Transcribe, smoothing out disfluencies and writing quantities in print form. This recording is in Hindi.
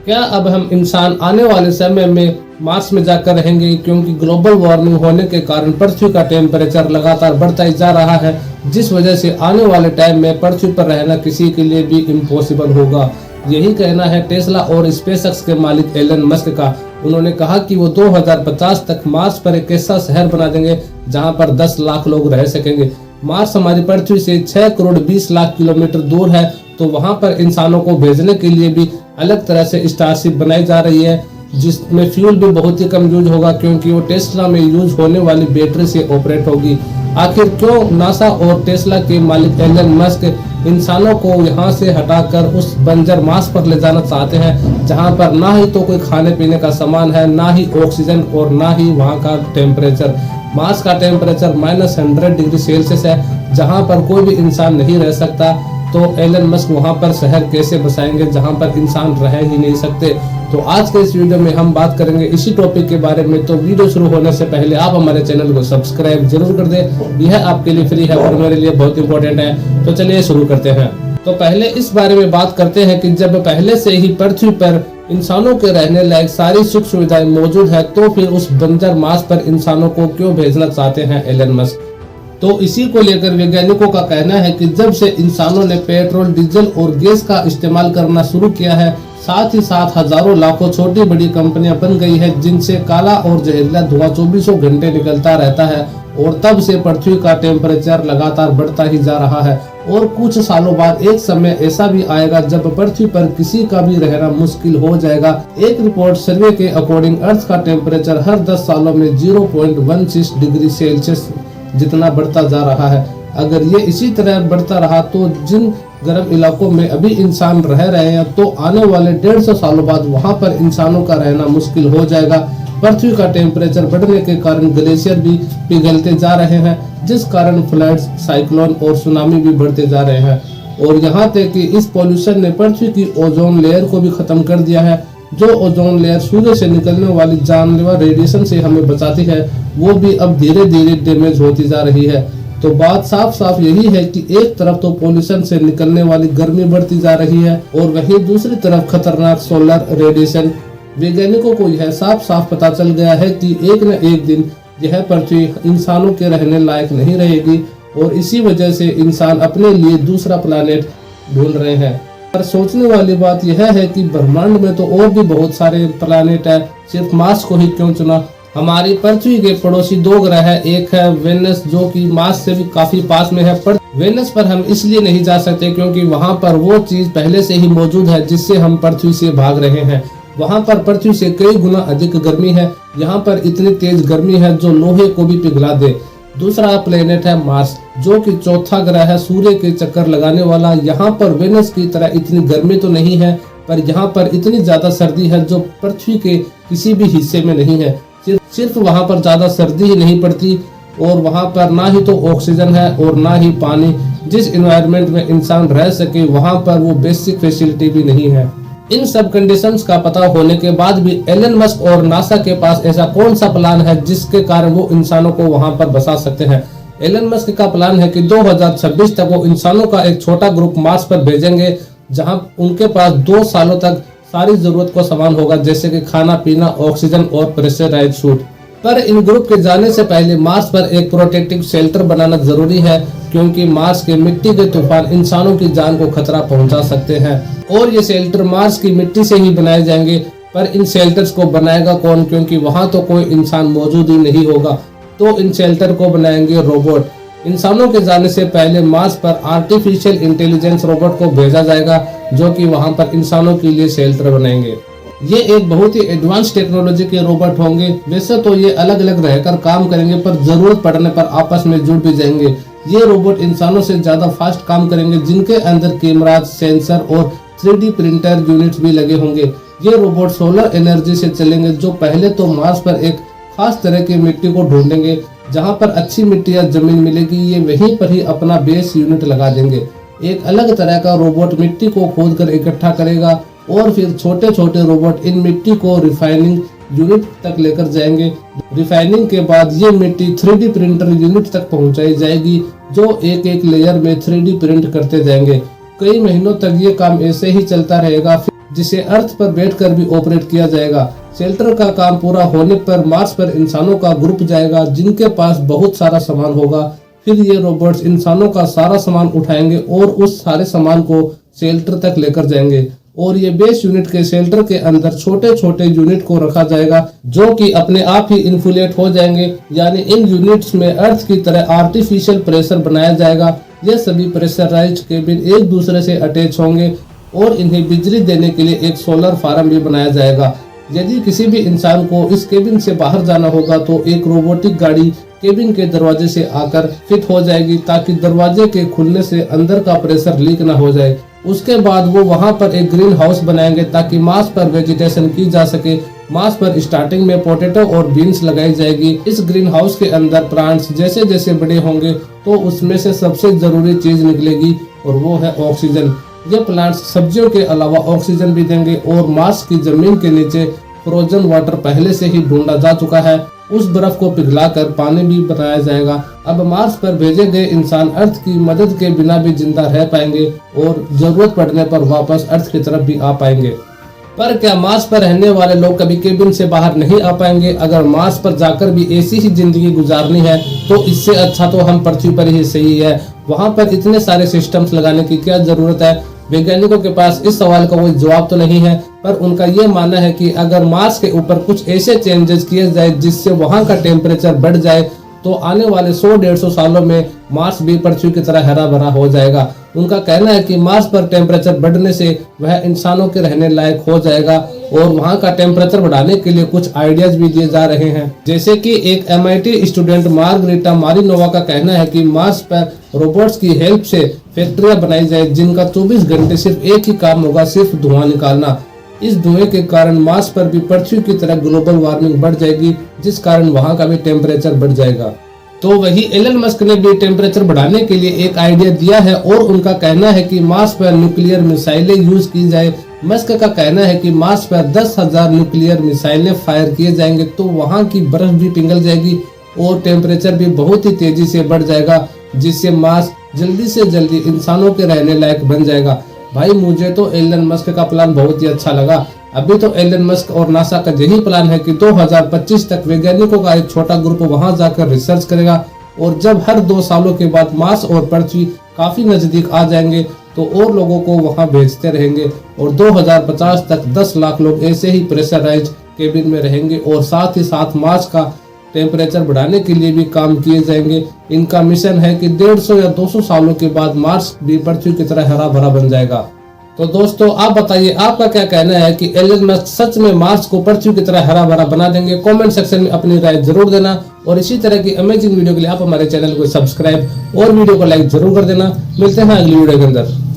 क्या अब हम इंसान आने वाले समय में मार्स में जाकर रहेंगे, क्योंकि ग्लोबल वार्मिंग होने के कारण पृथ्वी का टेम्परेचर लगातार बढ़ता ही जा रहा है, जिस वजह से आने वाले टाइम में पृथ्वी पर रहना किसी के लिए भी इम्पॉसिबल होगा। यही कहना है टेस्ला और स्पेसएक्स के मालिक एलन मस्क का। उन्होंने कहा कि वो 2050 तक मार्स पर एक ऐसा शहर बना देंगे जहां पर 10 लाख लोग रह सकेंगे। मार्स हमारी पृथ्वी से 6 करोड़ 20 लाख किलोमीटर दूर है, तो वहां पर इंसानों को भेजने के लिए भी अलग तरह से स्टारशिप बनाई जा रही है, जिसमें फ्यूल भी बहुत ही कम यूज होगा, क्योंकि वो टेस्ला में यूज होने वाली बैटरी से ऑपरेट होगी। आखिर क्यों नासा और टेस्ला के मालिक एलन मस्क इंसानों को यहाँ से हटाकर उस बंजर मार्स पर ले जाना चाहते हैं, जहाँ पर ना ही तो कोई खाने पीने का सामान है, ना ही ऑक्सीजन और ना ही वहाँ का टेम्परेचर। मार्स का टेम्परेचर -100 डिग्री सेल्सियस है, जहाँ पर कोई भी इंसान नहीं रह सकता। तो एलन मस्क वहां पर शहर कैसे बसाएंगे जहां पर इंसान रह ही नहीं सकते। तो आज के इस वीडियो में हम बात करेंगे इसी टॉपिक के बारे में। तो वीडियो शुरू होने से पहले आप हमारे चैनल को सब्सक्राइब जरूर कर दें, यह आपके लिए फ्री है और मेरे लिए बहुत इंपॉर्टेंट है। तो चलिए शुरू करते हैं। तो पहले इस बारे में बात करते हैं कि जब पहले से ही पृथ्वी पर इंसानों के रहने लायक सारी सुख सुविधाएं मौजूद है, तो फिर उस बंजर मार्स पर इंसानों को क्यों भेजना चाहते हैं एलन मस्क। तो इसी को लेकर वैज्ञानिकों का कहना है कि जब से इंसानों ने पेट्रोल, डीजल और गैस का इस्तेमाल करना शुरू किया है, साथ ही साथ हजारों लाखों छोटी बड़ी कंपनियां बन गई है, जिनसे काला और जहरीला धुआं 24 घंटे निकलता रहता है, और तब से पृथ्वी का टेम्परेचर लगातार बढ़ता ही जा रहा है। और कुछ सालों बाद एक समय ऐसा भी आएगा जब पृथ्वी पर किसी का भी रहना मुश्किल हो जाएगा। एक रिपोर्ट सर्वे के अकॉर्डिंग अर्थ का टेम्परेचर हर 10 सालों में 0.16 डिग्री सेल्सियस जितना बढ़ता जा रहा है। अगर ये इसी तरह बढ़ता रहा तो जिन गर्म इलाकों में अभी इंसान रह रहे हैं, तो आने वाले 150 सालों बाद वहां पर इंसानों का रहना मुश्किल हो जाएगा। पृथ्वी का टेम्परेचर बढ़ने के कारण ग्लेशियर भी पिघलते जा रहे हैं, जिस कारण फ्लड्स, साइक्लोन और सुनामी भी बढ़ते जा रहे हैं। और यहाँ तक कि इस पॉल्यूशन ने पृथ्वी की ओजोन लेयर को भी खत्म कर दिया है। जो ओजोन लेयर सूर्य से निकलने वाली जानलेवा रेडिएशन से हमें बचाती है, वो भी अब धीरे धीरे डैमेज होती जा रही है। तो बात साफ साफ यही है कि एक तरफ तो पॉल्यूशन से निकलने वाली गर्मी बढ़ती जा रही है, और वहीं दूसरी तरफ खतरनाक सोलर रेडिएशन। वैज्ञानिकों को यह साफ साफ पता चल गया है कि एक न एक दिन यह पृथ्वी इंसानों के रहने लायक नहीं रहेगी, और इसी वजह से इंसान अपने लिए दूसरा प्लानेट ढूंढ रहे हैं। पर सोचने वाली बात यह है कि ब्रह्मांड में तो और भी बहुत सारे प्लानेट है, सिर्फ मार्स को ही क्यों चुना। हमारी पृथ्वी के पड़ोसी 2 ग्रह है, एक है वेनस जो कि मार्स से भी काफी पास में है, पर वेनस पर हम इसलिए नहीं जा सकते क्योंकि वहां पर वो चीज पहले से ही मौजूद है जिससे हम पृथ्वी से भाग रहे हैं। वहां पर पृथ्वी से कई गुना अधिक गर्मी है, यहाँ पर इतनी तेज गर्मी है जो लोहे को भी पिघला दे। दूसरा प्लेनेट है मार्स, जो कि चौथा ग्रह है सूर्य के चक्कर लगाने वाला। यहाँ पर वेनस की तरह इतनी गर्मी तो नहीं है, पर यहाँ पर इतनी ज्यादा सर्दी है जो पृथ्वी के किसी भी हिस्से में नहीं है। सिर्फ वहाँ पर ज्यादा सर्दी ही नहीं पड़ती, और वहाँ पर ना ही तो ऑक्सीजन है और ना ही पानी। जिस एनवायरनमेंट में इंसान रह सके वहाँ पर वो बेसिक फैसिलिटी भी नहीं है। इन सब कंडीशंस का पता होने के बाद भी एलन मस्क और नासा के पास ऐसा कौन सा प्लान है जिसके कारण वो इंसानों को वहां पर बसा सकते हैं। एलन मस्क का प्लान है कि 2026 तक वो इंसानों का एक छोटा ग्रुप मार्स पर भेजेंगे, जहां उनके पास 2 सालों तक सारी जरूरत का सामान होगा, जैसे कि खाना पीना, ऑक्सीजन और प्रेशराइज्ड सूट। पर इन ग्रुप के जाने से पहले मार्स पर एक प्रोटेक्टिव शेल्टर बनाना जरूरी है, क्योंकि मार्स के मिट्टी के तूफान इंसानों की जान को खतरा पहुंचा सकते हैं, और ये शेल्टर मार्स की मिट्टी से ही बनाए जाएंगे। पर इन शेल्टर्स को बनाएगा कौन, क्योंकि वहां तो कोई इंसान मौजूद ही नहीं होगा। तो इन शेल्टर को बनाएंगे रोबोट। इंसानों के जाने से पहले मार्स पर आर्टिफिशियल इंटेलिजेंस रोबोट को भेजा जाएगा, जो कि वहां पर इंसानों के लिए शेल्टर बनाएंगे। ये एक बहुत ही एडवांस टेक्नोलॉजी के रोबोट होंगे। वैसे तो ये अलग अलग रहकर काम करेंगे, पर जरूरत पड़ने पर आपस में जुड़ भी जाएंगे। ये रोबोट इंसानों से ज्यादा फास्ट काम करेंगे, जिनके अंदर कैमराज, सेंसर और 3D प्रिंटर यूनिट्स भी लगे होंगे। ये रोबोट सोलर एनर्जी से चलेंगे, जो पहले तो मार्स पर एक खास तरह की मिट्टी को ढूंढेंगे। जहाँ पर अच्छी मिट्टी या जमीन मिलेगी, ये वहीं पर ही अपना बेस यूनिट लगा देंगे। एक अलग तरह का रोबोट मिट्टी को खोद कर इकट्ठा करेगा, और फिर छोटे छोटे रोबोट इन मिट्टी को रिफाइनिंग यूनिट तक लेकर जाएंगे। रिफाइनिंग के बाद ये मिट्टी 3D प्रिंटर यूनिट तक पहुंचाई जाएगी, जो एक एक लेयर में 3D प्रिंट करते जाएंगे। कई महीनों तक ये काम ऐसे ही चलता रहेगा। जिसे अर्थ पर बैठकर भी ऑपरेट किया जाएगा। शेल्टर का काम पूरा होने पर मार्स पर इंसानों का ग्रुप जाएगा जिनके पास बहुत सारा सामान होगा। फिर ये रोबोट्स इंसानों का सारा सामान उठाएंगे और उस सारे सामान को शेल्टर तक लेकर जाएंगे और ये बेस यूनिट के शेल्टर के अंदर छोटे छोटे यूनिट को रखा जाएगा जो कि अपने आप ही इन्फ्लेट हो जाएंगे, यानी इन यूनिट्स में अर्थ की तरह आर्टिफिशियल प्रेशर बनाया जाएगा। ये सभी प्रेशराइज्ड केबिन एक दूसरे से अटैच होंगे और इन्हें बिजली देने के लिए एक सोलर फार्म भी बनाया जाएगा। यदि किसी भी इंसान को इस केबिन से बाहर जाना होगा तो एक रोबोटिक गाड़ी केबिन के दरवाजे से आकर फिट हो जाएगी ताकि दरवाजे के खुलने से अंदर का प्रेशर लीक ना हो जाए। उसके बाद वो वहां पर एक ग्रीन हाउस बनाएंगे ताकि मार्स पर वेजिटेशन की जा सके। मार्स पर स्टार्टिंग में पोटैटो और बीन्स लगाई जाएगी। इस ग्रीन हाउस के अंदर प्लांट्स जैसे जैसे बड़े होंगे तो उसमें से सबसे जरूरी चीज निकलेगी और वो है ऑक्सीजन। ये प्लांट्स सब्जियों के अलावा ऑक्सीजन भी देंगे और मार्स की जमीन के नीचे फ्रोजन वाटर पहले से ही ढूंढा जा चुका है। उस बर्फ को पिघलाकर पानी भी बनाया जाएगा। अब मार्स पर भेजे गए इंसान अर्थ की मदद के बिना भी जिंदा रह पाएंगे और जरूरत पड़ने पर वापस अर्थ की तरफ भी आ पाएंगे। पर क्या मार्स पर रहने वाले लोग कभी केबिन से बाहर नहीं आ पाएंगे? अगर मार्स पर जाकर भी ऐसी ही जिंदगी गुजारनी है तो इससे अच्छा तो हम पृथ्वी पर ही सही है। वहाँ पर इतने सारे सिस्टम्स लगाने की क्या जरूरत है? वैज्ञानिकों के पास इस सवाल का कोई जवाब तो नहीं है, पर उनका ये मानना है कि अगर मार्स के ऊपर कुछ ऐसे चेंजेस किए जाए जिससे वहाँ का टेम्परेचर बढ़ जाए तो आने वाले 100-150 सालों में मार्स भी पृथ्वी की तरह हरा भरा हो जाएगा। उनका कहना है कि मार्स पर टेम्परेचर बढ़ने से वह इंसानों के रहने लायक हो जाएगा और वहाँ का टेम्परेचर बढ़ाने के लिए कुछ आइडियाज भी दिए जा रहे हैं। जैसे कि एक MIT स्टूडेंट मार्गरीटा मारिनोवा का कहना है कि मार्स पर रोबोट्स की हेल्प से फैक्ट्रियां बनाई जाए जिनका 24 घंटे सिर्फ एक ही काम होगा, सिर्फ धुआं निकालना। इस धुएं के कारण मार्स पर भी पृथ्वी की तरह ग्लोबल वार्मिंग बढ़ जाएगी जिस कारण वहां का भी टेम्परेचर बढ़ जाएगा। तो वही एलन मस्क ने भी टेम्परेचर बढ़ाने के लिए एक आइडिया दिया है और उनका कहना है कि मार्स पर न्यूक्लियर मिसाइलें यूज की जाए। मस्क का कहना है कि मार्स पर 10,000 न्यूक्लियर मिसाइलें फायर किए जाएंगे तो वहां की बर्फ भी पिघल जाएगी और टेम्परेचर भी बहुत ही तेजी से बढ़ जाएगा जिससे मार्स जल्दी से जल्दी इंसानों के रहने लायक बन जाएगा। भाई मुझे तो एलन मस्क का प्लान बहुत ही अच्छा लगा। अभी तो एलन मस्क और नासा का यही प्लान है कि 2025 तक वैज्ञानिकों का एक छोटा ग्रुप वहां जाकर रिसर्च करेगा और जब हर 2 सालों के बाद मार्स और पृथ्वी काफी नजदीक आ जाएंगे तो और लोगों को वहां भेजते रहेंगे और 2050 तक 10 लाख लोग ऐसे ही प्रेशराइज्ड केबिन में रहेंगे और साथ ही साथ मार्स का टेम्परेचर बढ़ाने के लिए भी काम किए जाएंगे। इनका मिशन है कि 150 या 200 सालों के बाद मार्स भी पृथ्वी की तरह हरा भरा बन जाएगा। तो दोस्तों आप बताइए आपका क्या कहना है कि एलन मस्क सच में मार्स को पृथ्वी की तरह हरा भरा बना देंगे? कमेंट सेक्शन में अपनी राय जरूर देना और इसी तरह की अमेजिंग वीडियो के लिए आप हमारे चैनल को सब्सक्राइब और वीडियो को लाइक जरूर कर देना। मिलते हैं अगली वीडियो के अंदर।